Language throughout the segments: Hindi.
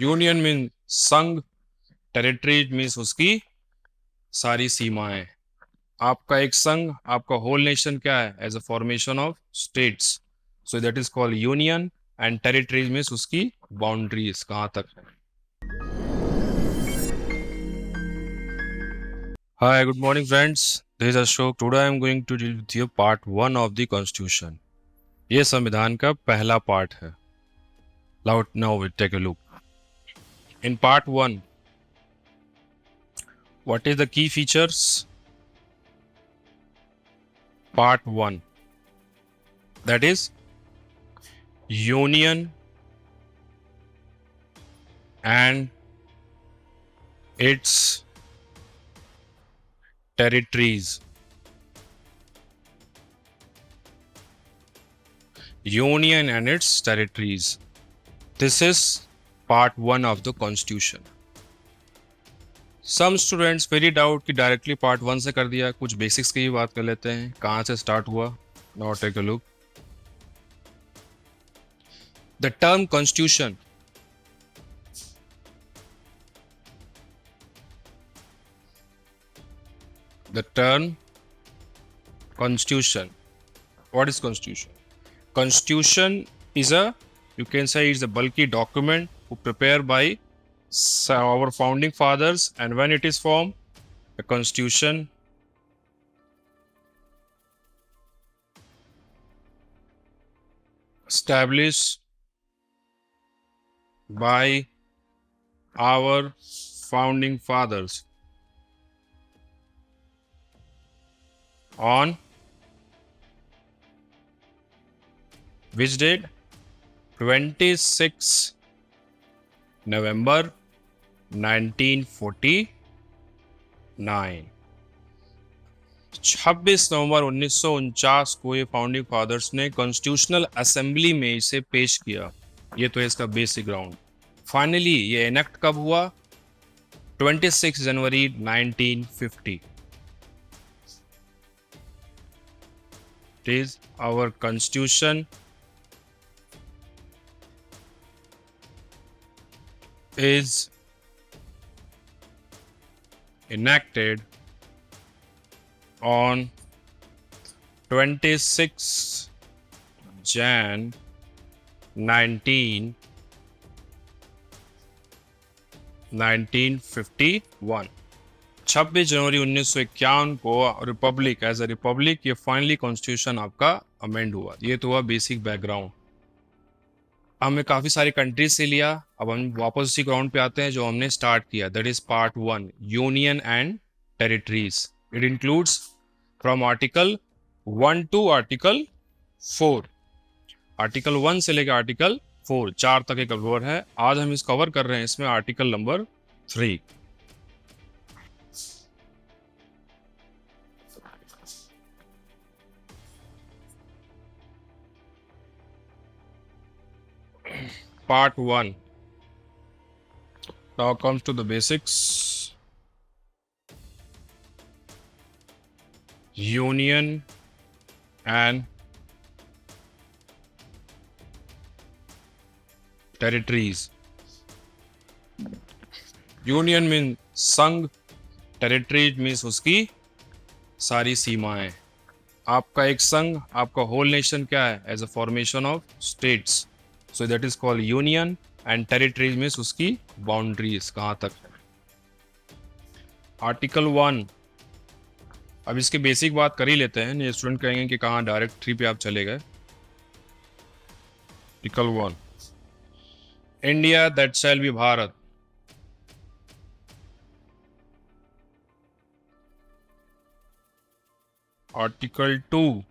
यूनियन मीन संघ, टेरिटरी मीन्स उसकी सारी सीमाएं। आपका एक संघ, आपका होल नेशन क्या है? As a formation of states, so that is called union. And territories means उसकी बाउंड्रीज कहाँ तक है। Hi, good morning friends, this is Ashok. Today I am going to deal with you part 1 of the constitution. ये संविधान का पहला पार्ट है। Now we take a look in part 1। What is the key features? Part 1, that is union and its territories. Union and its territories. This is part 1 of the constitution. Some students very doubt कि डायरेक्टली पार्ट 1 से कर दिया। कुछ बेसिक्स की ही बात कर लेते हैं, कहाँ से स्टार्ट हुआ। Now take a look. The term constitution, the term constitution. What is constitution? Constitution is a, you can say it's a bulky document prepared by our founding fathers, and when it is formed, a constitution established by our founding fathers on which date? 26 November 1949। 26 नवंबर 1949 को ये फाउंडिंग फादर्स ने कॉन्स्टिट्यूशनल असेंबली में इसे पेश किया। ये तो है इसका बेसिक ग्राउंड। फाइनली ये एनेक्ट कब हुआ? 26 जनवरी 1950। It is our constitution is enacted on 26 Jan 1951। 26 जनवरी 1951 को रिपब्लिक, एज अ रिपब्लिक, ये फाइनली कॉन्स्टिट्यूशन आपका अमेंड हुआ। ये तो हुआ बेसिक बैकग्राउंड। हमने काफी सारी कंट्रीज से लिया। अब हम वापस उसी ग्राउंड पे आते हैं जो हमने स्टार्ट किया। That is part 1, union and territories. It includes from article 1 to article 4। Article 1 से लेकर आर्टिकल 4, 4 तक एक कवर है। आज हम इस कवर कर रहे हैं इसमें article number 3। Part 1 now comes to the basics. Union and territories. Union mean संघ, टेरिटरी मीन्स उसकी सारी सीमाएं। आपका एक संघ, आपका होल नेशन क्या है? As a formation of states, so that is called union. And territories means उसकी बाउंड्रीज कहाँ तक है। आर्टिकल 1, अब इसके बेसिक बात कर ही लेते हैं। ये स्टूडेंट कहेंगे कि कहाँ डायरेक्ट 3 पे आप चले गए। Article 1, India that shall be Bharat. Article 2,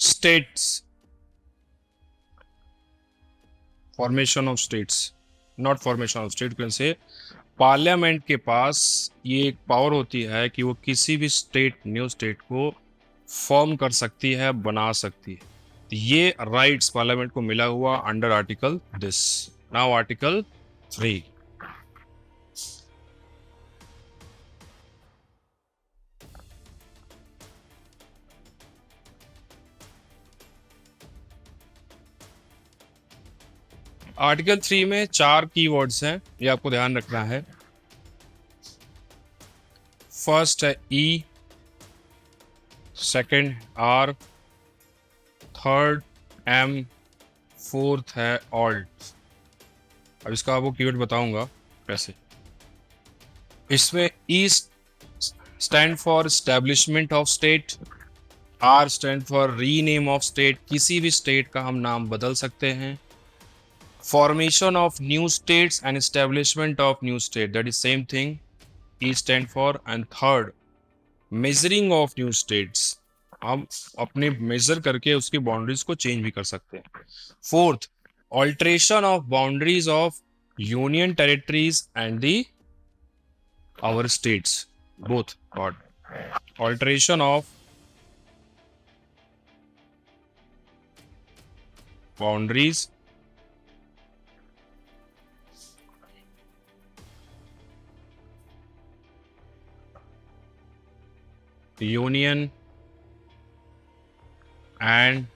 states, formation of states, not formation of state, can say parliament के पास ये एक पावर होती है कि वो किसी भी स्टेट, न्यू स्टेट को फॉर्म कर सकती है, बना सकती है। तो ये राइट्स पार्लियामेंट को मिला हुआ under article this. Now article 3, article 3 में 4 कीवर्ड्स हैं, ये आपको ध्यान रखना है। फर्स्ट है E, second R, third M, fourth है ऑल्ट। अब इसका आपको कीवर्ड बताऊंगा कैसे। इसमें E stand for establishment of state, R stand for rename of state, किसी भी स्टेट का हम नाम बदल सकते हैं। Formation of new states and establishment of new state, that is same thing, E stand for. And third, measuring of new states, हम अपने मेजर करके उसकी बाउंड्रीज को चेंज भी कर सकते हैं। Fourth, alteration of boundaries of union territories and the our states, both part, alteration of boundaries union and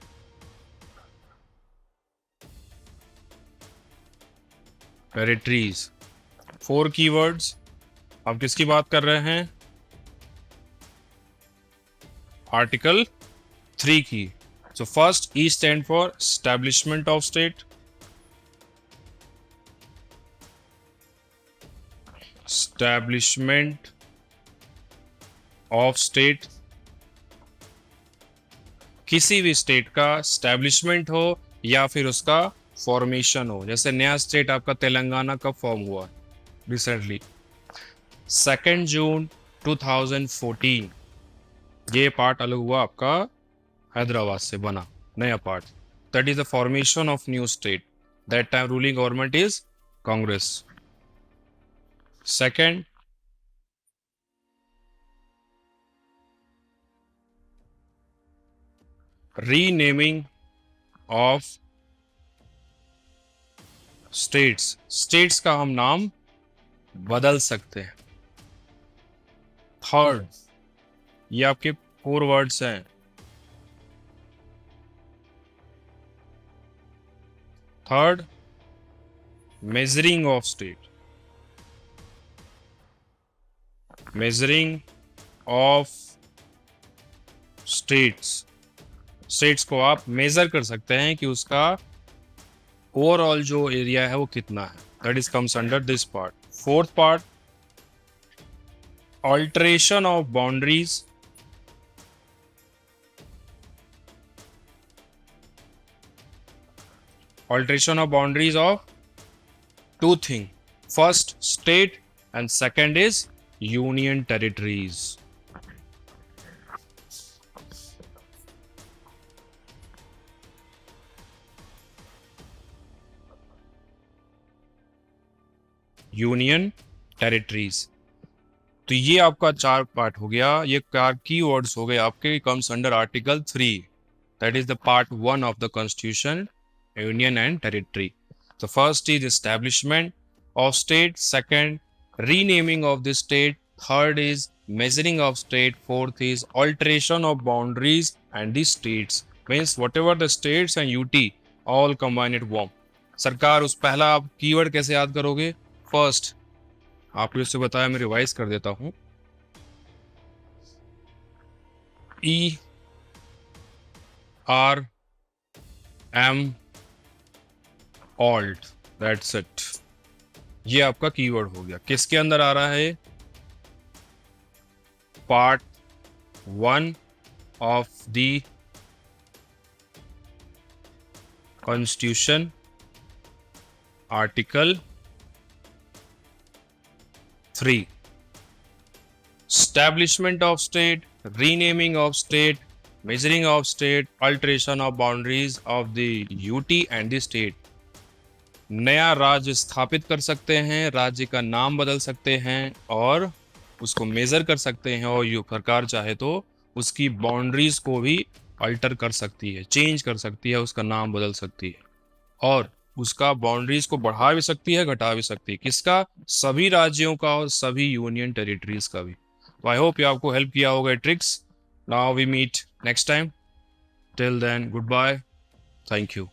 territories, 4 keywords। अब किसकी बात कर रहे हैं? आर्टिकल 3 की। So first, E stand for establishment of state, establishment of state, किसी भी स्टेट का एस्टैब्लिशमेंट हो या फिर उसका फॉर्मेशन हो। जैसे नया स्टेट आपका तेलंगाना कब फॉर्म हुआ रिसेंटली? 2 जून 2014। ये पार्ट अलग हुआ आपका, हैदराबाद से बना नया part. That is the formation of new state. That time ruling government is Congress. Second, renaming of states, states का हम नाम बदल सकते हैं। थर्ड, ये आपके 4 वर्ड्स हैं। Third, measuring of state, measuring of states, states को आप मेजर कर सकते हैं कि उसका ओवरऑल जो एरिया है वो कितना है। That is comes under this part. Fourth part, alteration of boundaries, alteration of boundaries of 2 things, first state and second is union territories। Union territories. तो ये आपका 4 पार्ट हो गया, ये 4 कीवर्ड्स हो गए आपके, comes under article 3, that is the part 1 of the constitution, union and territory. तो first is establishment of state, second renaming of the state, third is measuring of state, fourth is alteration of boundaries and the states, means whatever the states and UT all combine it one। सरकार उस पहला आप कीवर्ड कैसे याद करोगे? फर्स्ट आपको इससे बताया, मैं रिवाइज कर देता हूं। E R M alt, that's it. ये आपका कीवर्ड हो गया। किसके अंदर आ रहा है? Part 1 of the constitution, article 3, establishment of state, renaming of state, measuring of state, alteration of boundaries of the UT and the state। नया राज्य स्थापित कर सकते हैं, राज्य का नाम बदल सकते हैं और उसको मेजर कर सकते हैं, और ये सरकार चाहे तो उसकी बाउंड्रीज को भी अल्टर कर सकती है, चेंज कर सकती है, उसका नाम बदल सकती है और उसका बाउंड्रीज को बढ़ा भी सकती है, घटा भी सकती है। किसका? सभी राज्यों का और सभी यूनियन टेरिटरीज का भी। आई होप ये आपको हेल्प किया होगा tricks. Now we meet next time, till then goodbye, thank you.